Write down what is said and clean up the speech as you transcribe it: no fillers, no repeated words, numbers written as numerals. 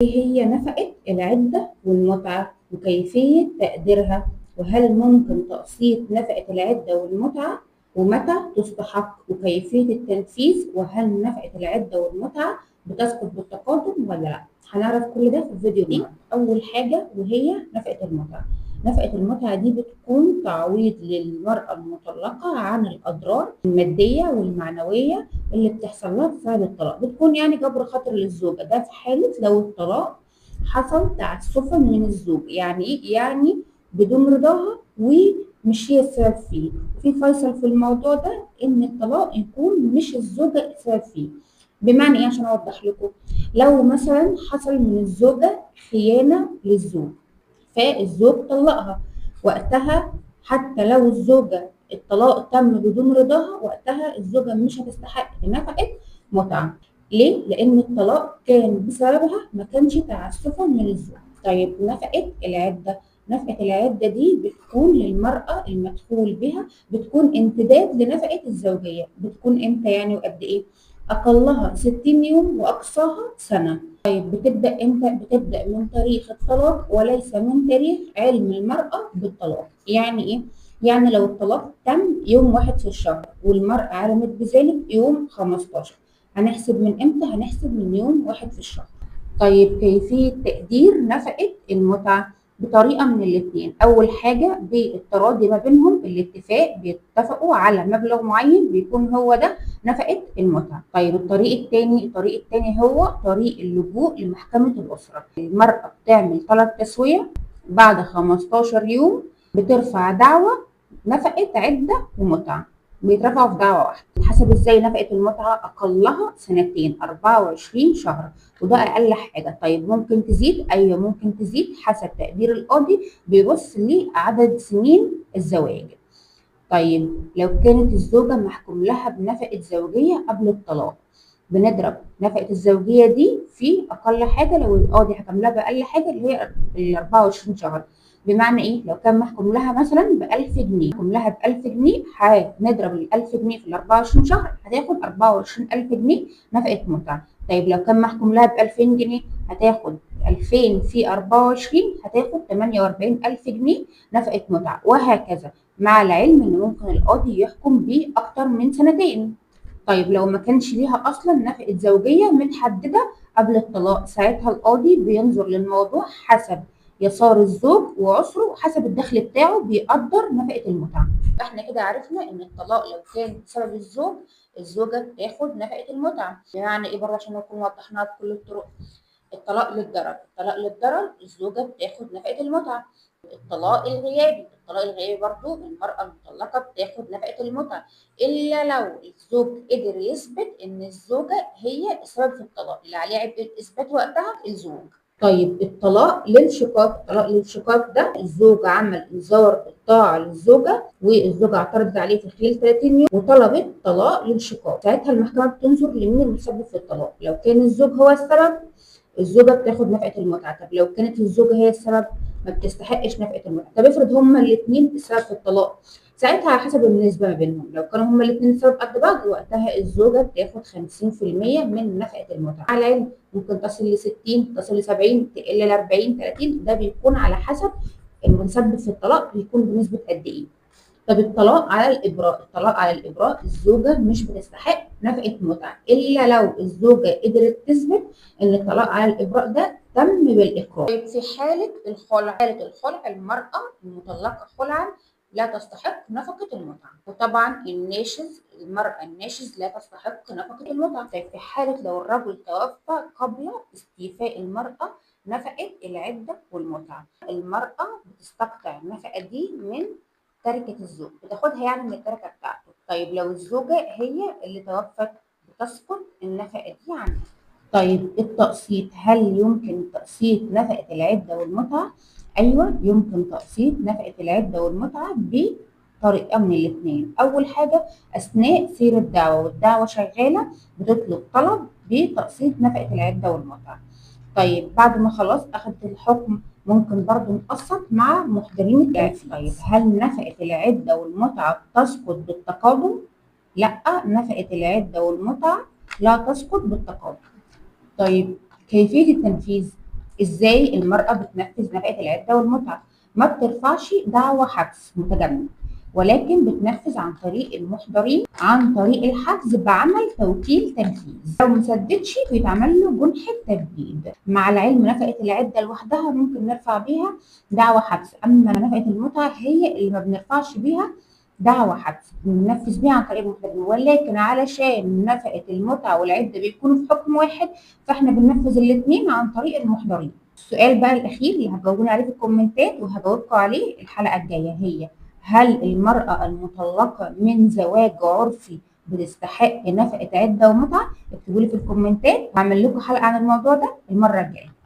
إيه هي نفقة العدة والمتعة وكيفية تقديرها؟ وهل ممكن تقسيط نفقة العدة والمتعة؟ ومتى تستحق؟ وكيفية التنفيذ؟ وهل نفقة العدة والمتعة بتسقط بالتقادم ولا لا؟ هنعرف كل ده في الفيديو النهارده. أول حاجة وهي نفقة المتعة. نفقة المتعة دي بتكون تعويض للمرأة المطلقة عن الأضرار المادية والمعنوية اللي بتحصل لها بسبب الطلاق، بتكون يعني جبر خاطر للزوجة، ده في حالة لو الطلاق حصل تعسفا من الزوج. يعني ايه؟ يعني بدون رضاها ومش هي السبب فيه. في فيصل في الموضوع ده ان الطلاق يكون مش الزوجة السبب فيه. بمعنى ايه؟ عشان اوضح لكم، لو مثلا حصل من الزوجة خيانة للزوج فالزوج طلقها، وقتها حتى لو الزوجة الطلاق تم بدون رضاها، وقتها الزوجة مش هتستحق نفقة متعة. ليه؟ لأن الطلاق كان بسببها، ما كانش تعسفا من الزوج. طيب نفقة العدة. نفقة العدة دي بتكون للمرأة المدخول بها، بتكون امتداد لنفقة الزوجية. بتكون امتى يعني وقد ايه؟ أقلها 60 يوم وأقصاها سنة. طيب بتبدأ امتى؟ بتبدأ من تاريخ الطلاق وليس من تاريخ علم المرأة بالطلاق. يعني ايه؟ يعني لو الطلاق تم يوم 1 في الشهر والمرأة علمت بذلك يوم 15، هنحسب من امتى؟ هنحسب من يوم 1 في الشهر. طيب كيفية تقدير نفقة المتعة؟ بطريقة من الاتنين. أول حاجة بالتراضي ما بينهم، الاتفاق، بيتفقوا على مبلغ معين بيكون هو ده نفقة المتعة. طيب الطريق التاني هو طريق اللجوء لمحكمة الأسرة. المرأة بتعمل طلب تسوية، بعد 15 يوم بترفع دعوى نفقة عدة ومتعة، بيترفعوا في دعوة واحدة. بتحسب ازاي نفقة المتعة؟ أقلها سنتين، 24 شهر، وده أقل حاجة. طيب ممكن تزيد؟ أيوه ممكن تزيد حسب تقدير القاضي، بيبص لعدد سنين الزواج. طيب لو كانت الزوجة محكوم لها بنفقة زوجية قبل الطلاق، بنضرب نفقة الزوجية دي في أقل حاجة، لو القاضي حكم لها بأقل حاجة اللي هي ال 24 شهر. بمعنى إيه؟ لو كان محكوم لها مثلا ب 1000 جنيه، محكوم لها ب 1000 جنيه، هنضرب ال 1000 جنيه في ال 24 شهر، هتاخد 24000 جنيه نفقة متعة. طيب لو كان محكوم لها ب 2000 جنيه، هتاخد 2000 في 24، هتاخد 48000 جنيه نفقة متعة، وهكذا. مع العلم ان ممكن القاضي يحكم بيه اكتر من سنتين. طيب لو ما كانش ليها اصلا نفقه زوجيه متحدده قبل الطلاق، ساعتها القاضي بينظر للموضوع حسب يسار الزوج وعسره، وحسب الدخل بتاعه بيقدر نفقه المتعه. احنا كده عرفنا ان الطلاق لو كان بسبب الزوج، الزوجه بتاخد نفقه المتعه. يعني ايه برضه عشان نكون وضحناها بكل الطرق؟ الطلاق للضرر الزوجة بتاخد نفقة المتعة. الطلاق الغيابي برضو المرأة المطلقة بتاخد نفقة المتعة، إلا لو الزوج قدر يثبت إن الزوجة هي السبب في الطلاق، اللي عليه عبء الإثبات وقتها الزوج. طيب الطلاق للشقاق ده الزوج عمل إنذار بالطاعة للزوجة، والزوجة اعترضت عليه في خلال 30 يوم وطلبت طلاق للشقاق، ساعتها المحكمة بتنظر لمين المسبب في الطلاق. لو كان الزوج هو السبب، الزوجه بتاخد نفقه المتعه. طب لو كانت الزوجه هي السبب، ما بتستحقش نفقه المتعه. طب افرض هما الاثنين السبب في الطلاق، ساعتها على حسب النسبه ما بينهم، لو كانوا هما الاثنين السبب قد بعض، وقتها الزوجه بتاخد 50% من نفقه المتعه. على العلم ممكن تصل ل 60، تصل ل 70، تقل ل 40، 30، ده بيكون على حسب المسبب في الطلاق بيكون بنسبه قد ايه. طب الطلاق على الإبراء الزوجة مش بتستحق نفقة متعة، إلا لو الزوجة قدرت تثبت إن الطلاق على الإبراء ده تم بالإقرار. طيب في حالة الخلع المرأة المطلقة خلعا لا تستحق نفقة المتعة، وطبعا المرأة الناشز لا تستحق نفقة المتعة. طيب في حالة لو الرجل توفى قبل استيفاء المرأة نفقة العدة والمتعة، المرأة بتستقطع النفقة دي من تركة الزوج، بتاخدها يعني من التركة بتاعته. طيب لو الزوجة هي اللي توفت، بتسقط النفقة دي عنها. طيب التقسيط، هل يمكن تقسيط نفقة العدة والمتعة؟ أيوه يمكن تقسيط نفقة العدة والمتعة بطريقة من الاثنين. أول حاجة أثناء سير الدعوة والدعوة شغالة، بتطلب طلب بتقسيط نفقة العدة والمتعة. طيب بعد ما خلاص أخدت الحكم، ممكن برضو نقسط مع محضرين التنفيذ. طيب هل نفقة العدة والمتعة تسقط بالتقادم؟ لا، نفقة العدة والمتعة لا تسقط بالتقادم. طيب كيفية التنفيذ؟ ازاي المرأة بتنفذ نفقة العدة والمتعة؟ ما بترفعش دعوى حبس متجمد، ولكن بتنفذ عن طريق المحضرين عن طريق الحجز بعمل توكيل تنفيذ. لو مسددش بيتعمل له جنحة تجديد. مع العلم نفقة العدة لوحدها ممكن نرفع بيها دعوى حبس، اما نفقة المتعة هي اللي ما بنرفعش بيها دعوى حبس، بننفذ بيها عن طريق المحضرين. ولكن علشان نفقة المتعة والعدة بيكونوا في حكم واحد، فاحنا بننفذ الاثنين عن طريق المحضرين. السؤال بقى الأخير اللي هتجاوبوني عليه في الكومنتات وهجاوبكم عليه الحلقة الجاية هي: هل المرأة المطلقة من زواج عرفي بتستحق نفقة عدة ومتعة؟ اكتبوا لي في الكومنتات وهعمل لكم حلقة عن الموضوع ده المرة الجاية.